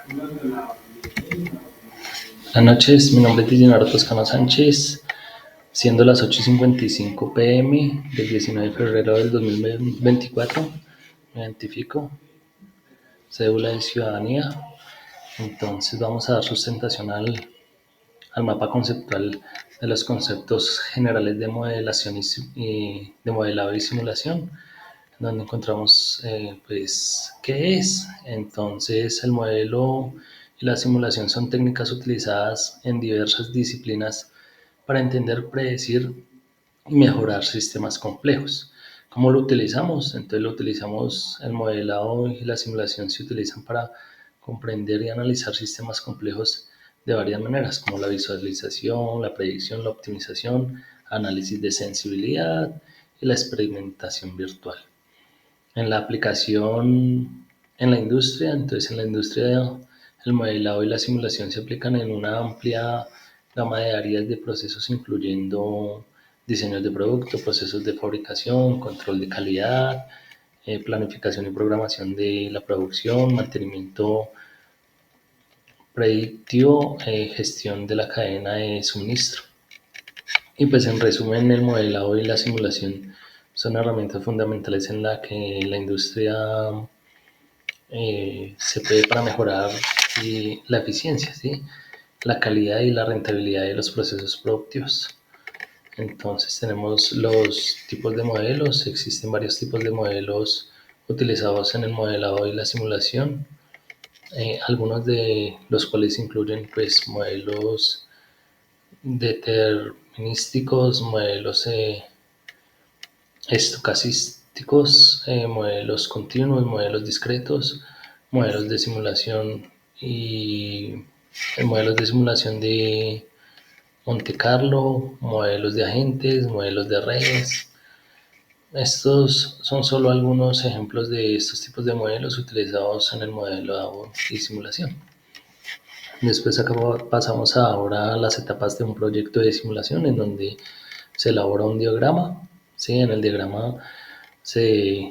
Buenas noches, mi nombre es Leonardo Toscano Sánchez, siendo las 8:55 p.m. del 19 de febrero del 2024. Me identifico, cédula de ciudadanía. Entonces vamos a dar sustentación al mapa conceptual de los conceptos generales de modelación y de modelado y simulación, donde encontramos pues qué es. Entonces el modelo y la simulación son técnicas utilizadas en diversas disciplinas para entender, predecir y mejorar sistemas complejos. ¿Cómo lo utilizamos? Entonces lo utilizamos, el modelado y la simulación se utilizan para comprender y analizar sistemas complejos de varias maneras, como la visualización, la predicción, la optimización, análisis de sensibilidad y la experimentación virtual. En la aplicación en la industria, entonces en la industria el modelado y la simulación se aplican en una amplia gama de áreas de procesos, incluyendo diseños de producto, procesos de fabricación, control de calidad, planificación y programación de la producción, mantenimiento predictivo, gestión de la cadena de suministro. Y pues en resumen, el modelado y la simulación son herramientas fundamentales en la que la industria se puede para mejorar la eficiencia, ¿sí? La calidad y la rentabilidad de los procesos productivos. Entonces tenemos los tipos de modelos, existen varios tipos de modelos utilizados en el modelado y la simulación, algunos de los cuales incluyen pues modelos determinísticos, modelos estocásticos, modelos continuos, modelos discretos, modelos de simulación y modelos de simulación de Monte Carlo, modelos de agentes, modelos de redes. Estos son solo algunos ejemplos de estos tipos de modelos utilizados en el modelo y simulación. Después acá pasamos ahora a las etapas de un proyecto de simulación en donde se elabora un diagrama. ¿Sí? En el diagrama,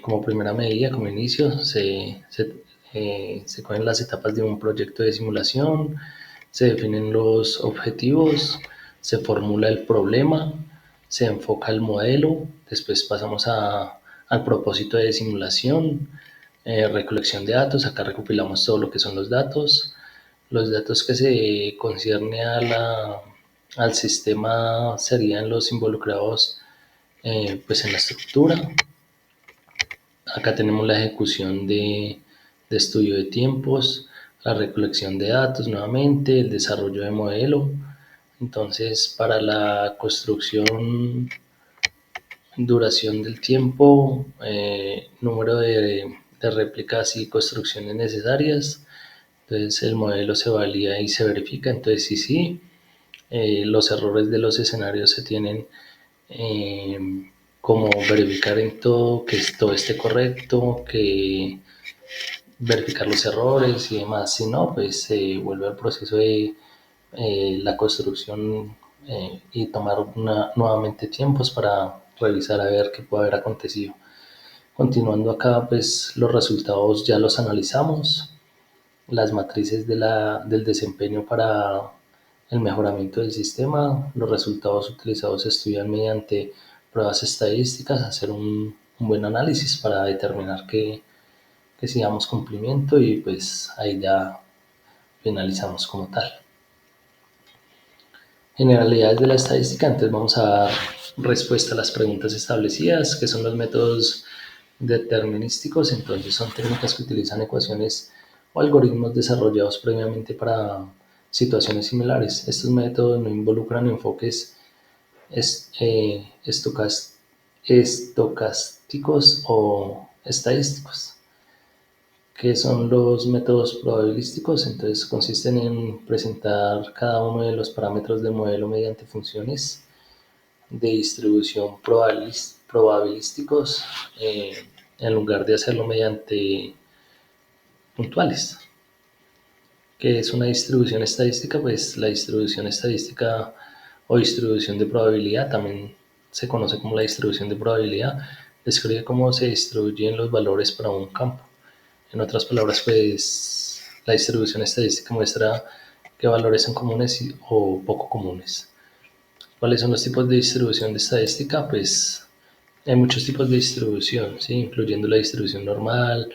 como primera medida, como inicio, se cogen las etapas de un proyecto de simulación, se definen los objetivos, se formula el problema, se enfoca el modelo, después pasamos al propósito de simulación, recolección de datos, acá recopilamos todo lo que son los datos que se concierne al sistema serían los involucrados pues en la estructura. Acá tenemos la ejecución de estudio de tiempos, la recolección de datos nuevamente, el desarrollo de modelo. Entonces, para la construcción, duración del tiempo, número de réplicas y construcciones necesarias. Entonces, el modelo se valida y se verifica. Entonces, sí, los errores de los escenarios se tienen eh, como verificar en todo que todo esté correcto, que verificar los errores y demás. Si no, pues se vuelve al proceso de la construcción y tomar nuevamente tiempos para revisar a ver qué puede haber acontecido. Continuando acá, pues los resultados ya los analizamos, las matrices del desempeño para el mejoramiento del sistema, los resultados utilizados se estudian mediante pruebas estadísticas, hacer un buen análisis para determinar que sigamos cumplimiento y pues ahí ya finalizamos como tal. Generalidades de la estadística, entonces vamos a dar respuesta a las preguntas establecidas, que son los métodos determinísticos. Entonces son técnicas que utilizan ecuaciones o algoritmos desarrollados previamente para situaciones similares. Estos métodos no involucran enfoques estocásticos o estadísticos. ¿Qué son los métodos probabilísticos? Entonces consisten en presentar cada uno de los parámetros del modelo mediante funciones de distribución probabilísticos en lugar de hacerlo mediante puntuales. ¿Qué es una distribución estadística? Pues la distribución estadística o distribución de probabilidad, también se conoce como la distribución de probabilidad, describe cómo se distribuyen los valores para un campo. En otras palabras, pues la distribución estadística muestra qué valores son comunes o poco comunes. ¿Cuáles son los tipos de distribución de estadística? Pues hay muchos tipos de distribución, ¿sí? Incluyendo la distribución normal,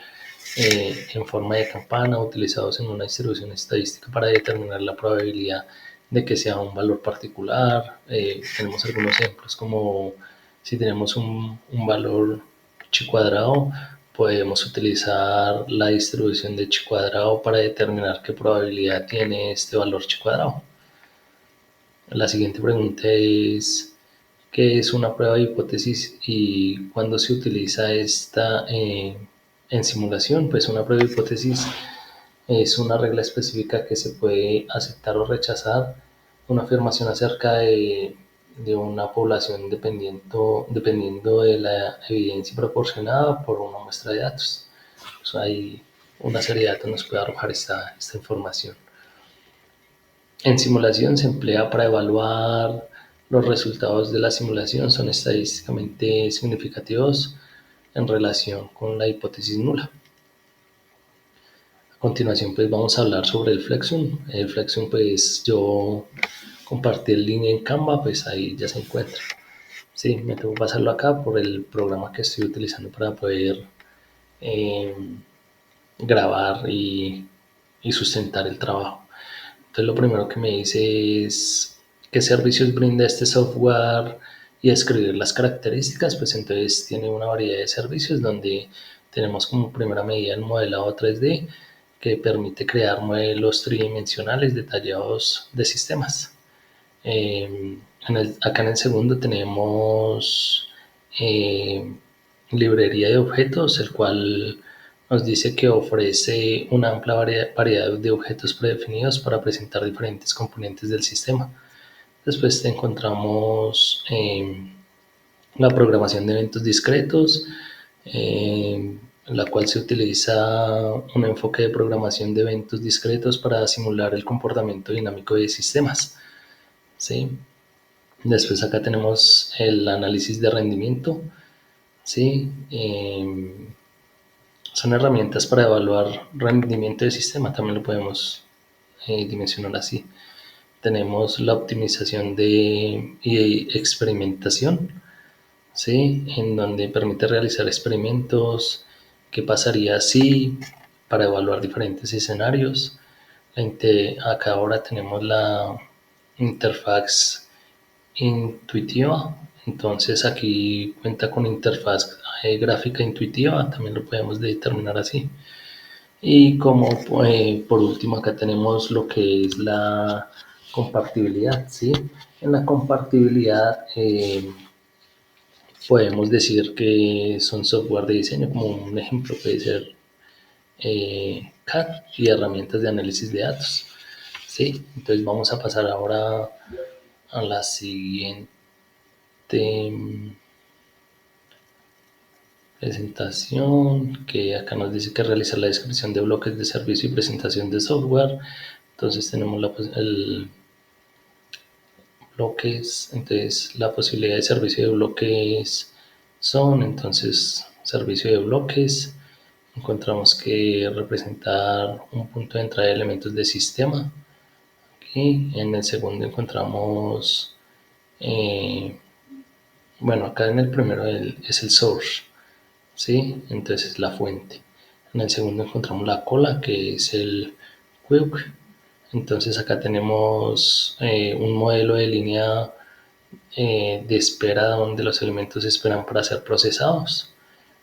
en forma de campana, utilizados en una distribución estadística para determinar la probabilidad de que sea un valor particular. Tenemos algunos ejemplos como si tenemos un valor chi cuadrado, podemos utilizar la distribución de chi cuadrado para determinar qué probabilidad tiene este valor chi cuadrado. La siguiente pregunta es, ¿qué es una prueba de hipótesis y cuándo se utiliza esta en simulación? Pues una prueba de hipótesis es una regla específica que se puede aceptar o rechazar una afirmación acerca de una población dependiendo de la evidencia proporcionada por una muestra de datos. Pues hay una serie de datos nos puede arrojar esta información. En simulación se emplea para evaluar los resultados de la simulación, son estadísticamente significativos en relación con la hipótesis nula. A continuación pues vamos a hablar sobre el Flexum. El Flexum pues yo compartí el link en Canva, pues ahí ya se encuentra. Sí, me tengo que pasarlo acá por el programa que estoy utilizando para poder eh, grabar y sustentar el trabajo. Entonces lo primero que me dice es qué servicios brinda este software y escribir las características, pues entonces tiene una variedad de servicios donde tenemos como primera medida el modelado 3D que permite crear modelos tridimensionales detallados de sistemas. Acá en el segundo tenemos eh, librería de objetos, el cual nos dice que ofrece una amplia variedad de objetos predefinidos para presentar diferentes componentes del sistema. Después encontramos la programación de eventos discretos, la cual se utiliza un enfoque de programación de eventos discretos para simular el comportamiento dinámico de sistemas. ¿Sí? Después acá tenemos el análisis de rendimiento. ¿Sí? Son herramientas para evaluar rendimiento de sistema, también lo podemos dimensionar así. Tenemos la optimización y experimentación, ¿sí? En donde permite realizar experimentos, qué pasaría si, para evaluar diferentes escenarios. Acá ahora tenemos la interfaz intuitiva, entonces aquí cuenta con interfaz gráfica intuitiva, también lo podemos determinar así. Y como por último acá tenemos lo que es la compartibilidad, ¿sí? En la compartibilidad podemos decir que son software de diseño, como un ejemplo puede ser CAD y herramientas de análisis de datos, ¿sí? Entonces vamos a pasar ahora a la siguiente presentación, que acá nos dice que realizar la descripción de bloques de servicio y presentación de software. Entonces tenemos bloques, entonces la posibilidad de servicio de bloques son, entonces servicio de bloques, encontramos que representar un punto de entrada de elementos de sistema. Aquí en el segundo encontramos, bueno, acá en el primero es el source, ¿sí? Entonces es la fuente. En el segundo encontramos la cola, que es el quick. Entonces acá tenemos un modelo de línea de espera donde los elementos esperan para ser procesados.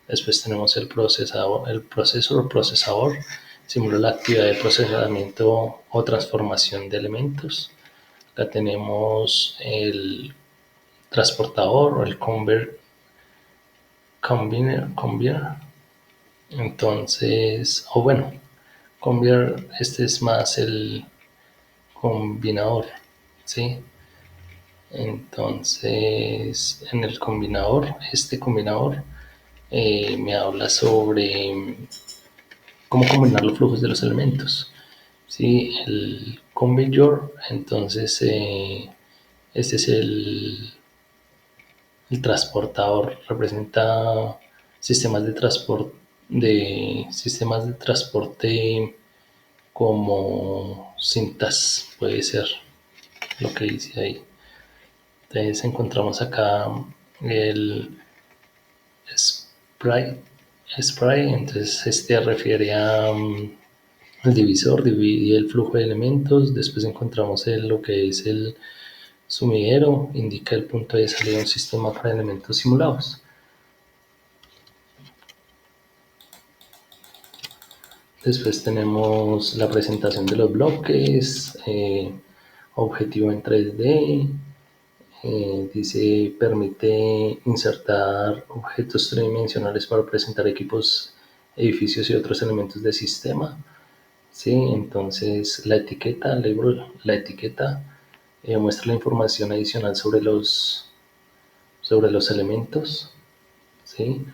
Después tenemos el procesador, el procesador, simula la actividad de procesamiento o transformación de elementos. Acá tenemos el transportador o el conveyor. Entonces, o bueno, conveyor, este es más el combinador, ¿sí? Entonces, en el combinador, este combinador me habla sobre cómo combinar los flujos de los elementos. ¿Sí? El conveyor, entonces, este es el transportador, representa sistemas de transporte como cintas, puede ser lo que dice ahí. Entonces encontramos acá el spray, entonces este refiere a el divisor, divide el flujo de elementos. Después encontramos lo que es el sumidero, indica el punto de salida de un sistema para elementos simulados. Después tenemos la presentación de los bloques, objetivo en 3D, dice permite insertar objetos tridimensionales para presentar equipos, edificios y otros elementos del sistema. Sí, entonces la etiqueta, la etiqueta muestra la información adicional sobre los elementos. ¿Sí?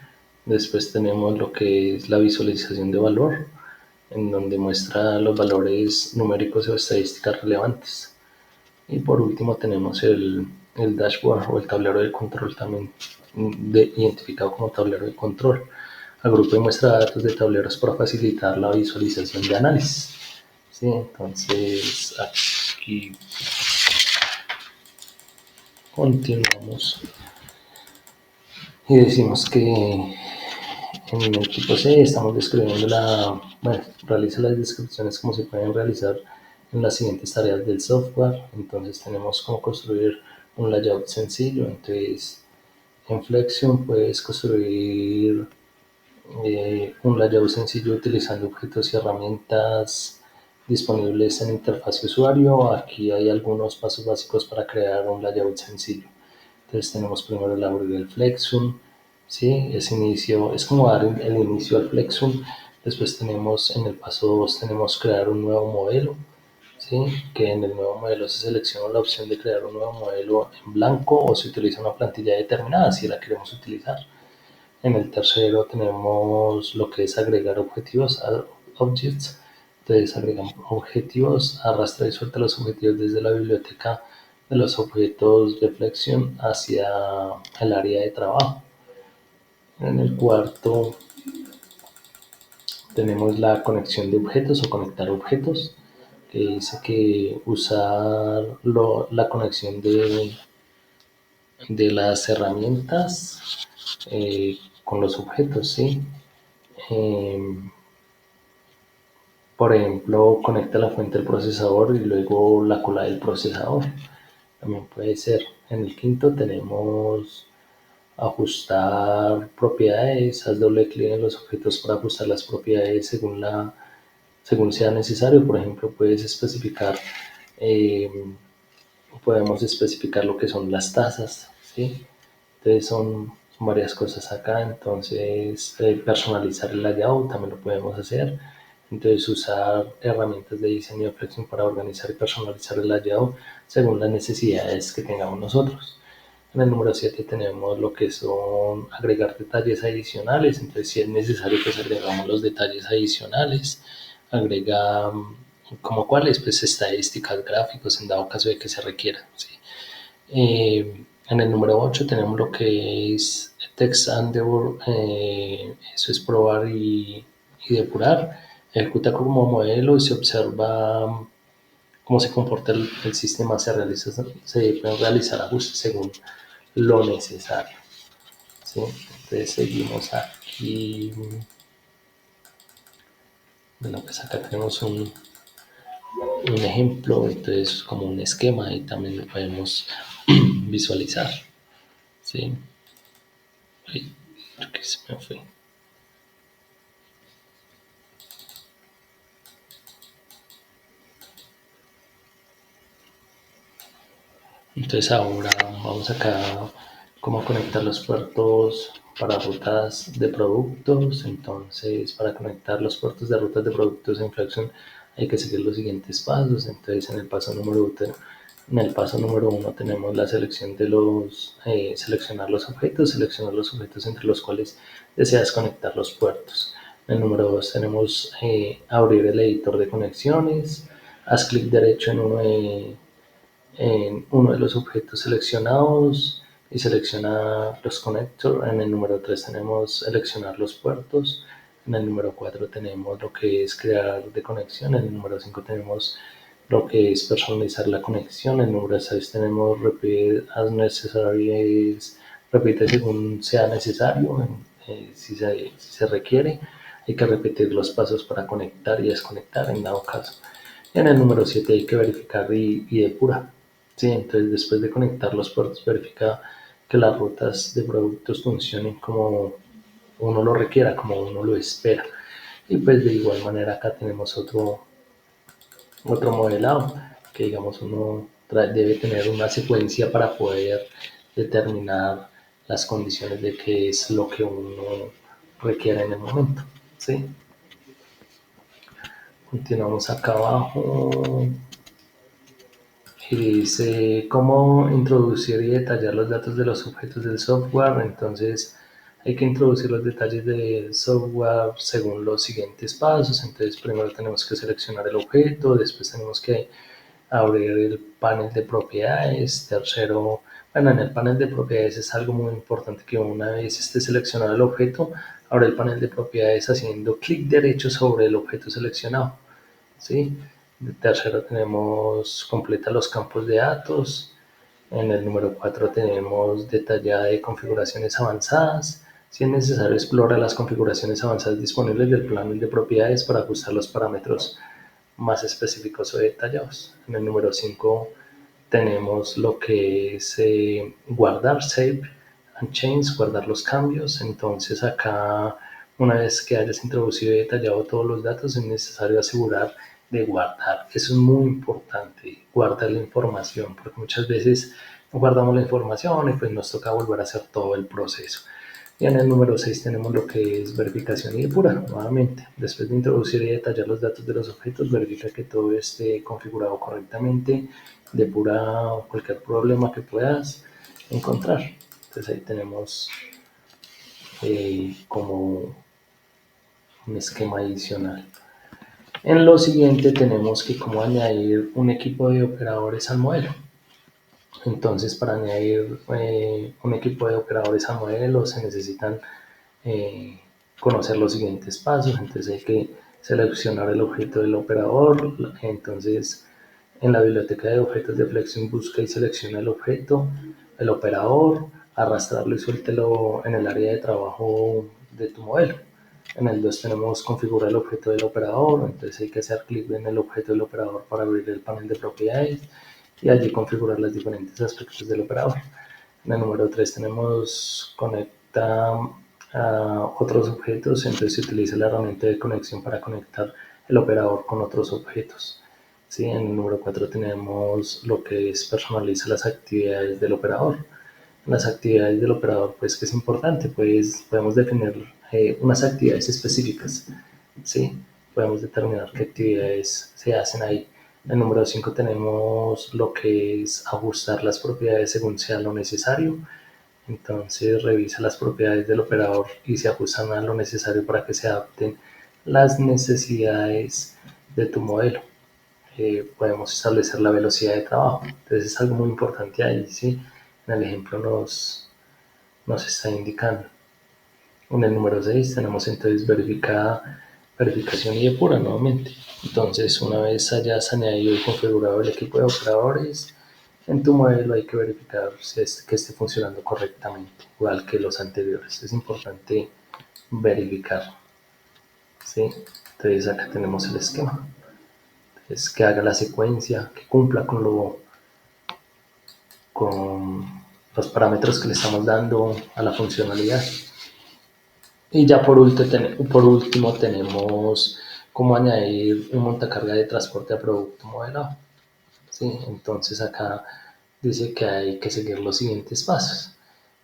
Después tenemos lo que es la visualización de valor, en donde muestra los valores numéricos o estadísticas relevantes. Y por último tenemos el dashboard o el tablero de control, también identificado como tablero de control. Agrupa y muestra datos de tableros para facilitar la visualización de análisis. ¿Sí? Entonces aquí continuamos y decimos que en el tipo C estamos describiendo realiza las descripciones como se pueden realizar en las siguientes tareas del software. Entonces tenemos cómo construir un layout sencillo. Entonces en Flexion puedes construir un layout sencillo utilizando objetos y herramientas disponibles en interfaz de usuario. Aquí hay algunos pasos básicos para crear un layout sencillo. Entonces tenemos primero el abrir el Flexion, ¿sí? Es como dar el inicio al Flexion. Después tenemos en el paso 2 tenemos crear un nuevo modelo, ¿sí? Que en el nuevo modelo se selecciona la opción de crear un nuevo modelo en blanco o se utiliza una plantilla determinada si la queremos utilizar. En el tercero tenemos lo que es agregar objetivos a objects. Entonces agregamos objetivos, arrastra y suelta los objetivos desde la biblioteca de los objetos de Flexion hacia el área de trabajo. En el cuarto tenemos la conexión de objetos o conectar objetos, que dice que usar la conexión de las herramientas con los objetos, ¿sí? Por ejemplo, conecta la fuente del procesador y luego la cola del procesador. También puede ser. En el quinto tenemos ajustar propiedades. Haz doble clic en los objetos para ajustar las propiedades según sea necesario. Por ejemplo, eh, podemos especificar lo que son las tasas, ¿sí? Entonces son varias cosas acá. Entonces personalizar el layout también lo podemos hacer. Entonces usar herramientas de diseño de Flexion para organizar y personalizar el layout según las necesidades que tengamos nosotros. En el número 7 tenemos lo que son agregar detalles adicionales. Entonces si es necesario pues agregamos los detalles adicionales. Agrega como cuáles, pues estadísticas, gráficos en dado caso de que se requiera. ¿Sí? En el número 8 tenemos lo que es text endeavor, eso es probar y depurar. Ejecuta como modelo y se observa cómo se comporta el sistema. Se pueden realizar ajustes según lo necesario. ¿Sí? Entonces seguimos aquí. Bueno, pues acá tenemos un ejemplo, entonces como un esquema y también lo podemos visualizar. ¿Sí? Ay, creo que se me fue. Entonces ahora vamos acá cómo conectar los puertos para rutas de productos. Entonces para conectar los puertos de rutas de productos en Flexion hay que seguir los siguientes pasos. Entonces en el paso número 1 tenemos la selección de seleccionar los objetos entre los cuales deseas conectar los puertos. En el número 2 tenemos abrir el editor de conexiones. Haz clic derecho en uno de los objetos seleccionados y selecciona los connectors. En el número 3 tenemos seleccionar los puertos. En el número 4 tenemos lo que es crear de conexión. En el número 5 tenemos lo que es personalizar la conexión. En el número 6 tenemos repeat as necessary, es repite según sea necesario, si se requiere. Hay que repetir los pasos para conectar y desconectar en dado caso. En el número 7 hay que verificar y depurar. Sí, entonces después de conectar los puertos, verifica que las rutas de productos funcionen como uno lo requiera, como uno lo espera. Y pues de igual manera acá tenemos otro modelado, que digamos uno debe tener una secuencia para poder determinar las condiciones de qué es lo que uno requiere en el momento. ¿Sí? Continuamos acá abajo y dice cómo introducir y detallar los datos de los objetos del software. Entonces hay que introducir los detalles del software según los siguientes pasos. Entonces primero tenemos que seleccionar el objeto, después tenemos que abrir el panel de propiedades. Tercero, bueno, en el panel de propiedades es algo muy importante que una vez esté seleccionado el objeto, abre el panel de propiedades haciendo clic derecho sobre el objeto seleccionado. ¿Sí? De tercero tenemos completa los campos de datos. En el número 4 tenemos detallada de configuraciones avanzadas. Si es necesario, explora las configuraciones avanzadas disponibles del panel de propiedades para ajustar los parámetros más específicos o detallados. En el número 5 tenemos lo que es guardar, save and change, guardar los cambios. Entonces acá, una vez que hayas introducido y detallado todos los datos, es necesario asegurar de guardar. Eso es muy importante, guardar la información, porque muchas veces no guardamos la información y pues nos toca volver a hacer todo el proceso. Y en el número 6 tenemos lo que es verificación y depura. Nuevamente, después de introducir y detallar los datos de los objetos, verifica que todo esté configurado correctamente, depura cualquier problema que puedas encontrar. Entonces ahí tenemos como un esquema adicional. En lo siguiente tenemos que cómo añadir un equipo de operadores al modelo. Entonces, para añadir un equipo de operadores al modelo se necesitan eh, conocer los siguientes pasos. Entonces hay que seleccionar el objeto del operador. Entonces, en la biblioteca de objetos de Flexion busca y selecciona el objeto, el operador, arrastrarlo y suéltelo en el área de trabajo de tu modelo. En el 2 tenemos configurar el objeto del operador, entonces hay que hacer clic en el objeto del operador para abrir el panel de propiedades y allí configurar los diferentes aspectos del operador. En el número 3 tenemos conecta a otros objetos, entonces se utiliza la herramienta de conexión para conectar el operador con otros objetos. ¿Sí? En el número 4 tenemos lo que es personaliza las actividades del operador. Las actividades del operador, pues que es importante, pues podemos definir unas actividades específicas, ¿sí? Podemos determinar qué actividades se hacen ahí. En el número 5 tenemos lo que es ajustar las propiedades según sea lo necesario. Entonces revisa las propiedades del operador y se ajustan a lo necesario para que se adapten las necesidades de tu modelo. Podemos establecer la velocidad de trabajo. Entonces es algo muy importante ahí, ¿sí? En el ejemplo nos está indicando. En el número 6 tenemos entonces verificación y depura nuevamente. Entonces, una vez hayas añadido y configurado el equipo de operadores, en tu modelo hay que verificar que esté funcionando correctamente, igual que los anteriores. Es importante verificar. ¿Sí? Entonces, acá tenemos el esquema. Entonces, que haga la secuencia, que cumpla con los parámetros que le estamos dando a la funcionalidad. Y ya por último tenemos cómo añadir un montacarga de transporte a producto modelado. ¿Sí? Entonces acá dice que hay que seguir los siguientes pasos.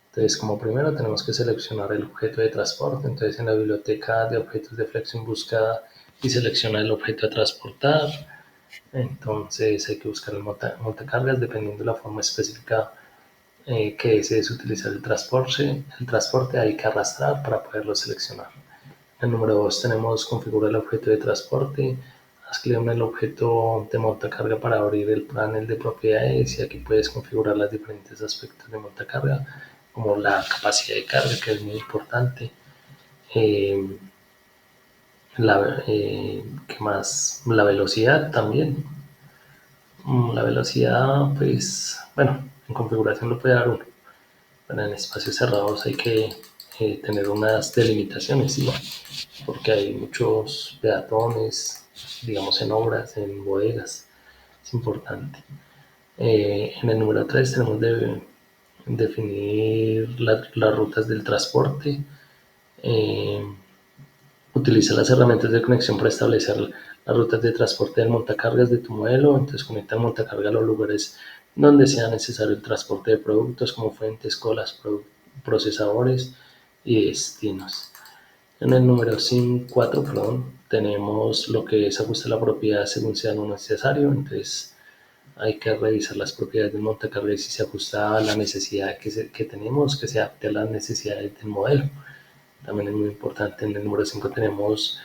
Entonces, como primero tenemos que seleccionar el objeto de transporte. Entonces, en la biblioteca de objetos de Flexion busca y selecciona el objeto a transportar. Entonces, hay que buscar el montacargas dependiendo de la forma específica que desees utilizar el transporte hay que arrastrar para poderlo seleccionar. En el número 2 tenemos configurar el objeto de transporte. Haz clic en el objeto de montacarga para abrir el panel de propiedades y aquí puedes configurar los diferentes aspectos de montacarga, como la capacidad de carga, que es muy importante, ¿Qué más? La velocidad también. La velocidad, pues, bueno, en configuración lo puede dar uno, pero en espacios cerrados hay que tener unas delimitaciones, ¿sí? Porque hay muchos peatones, digamos en obras, en bodegas, es importante. En el número 3 tenemos de definir las rutas del transporte. Eh, Utiliza las herramientas de conexión para establecer las rutas de transporte del montacargas de tu modelo. Entonces conecta el montacarga a los lugares donde sea necesario el transporte de productos como fuentes, colas, procesadores y destinos. En el número 4, perdón, tenemos lo que es ajuste la propiedad según sea no necesario. Entonces hay que revisar las propiedades del montacarga y si se ajusta a la necesidad que tenemos, que se adapte a las necesidades del modelo. También es muy importante. En el número 5 tenemos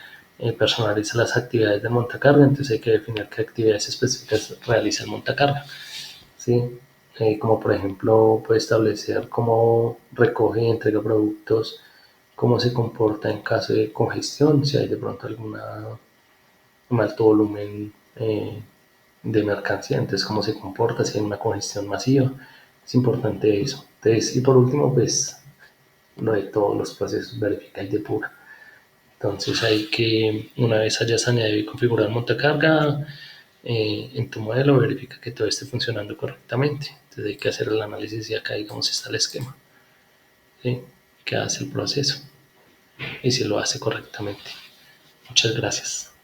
personalizar las actividades del montacarga, entonces hay que definir qué actividades específicas realiza el montacarga, ¿sí? Como por ejemplo puede establecer cómo recoge y entrega productos, cómo se comporta en caso de congestión, si hay de pronto un alto volumen de mercancía, entonces cómo se comporta si hay una congestión masiva, es importante eso. Entonces, y por último, pues lo de todos los procesos, verifica y depura. Entonces hay que, una vez hayas añadido y configurado el montacarga en tu modelo, verifica que todo esté funcionando correctamente. Entonces hay que hacer el análisis y acá digamos está el esquema, ¿sí? Que hace el proceso y si lo hace correctamente. Muchas gracias.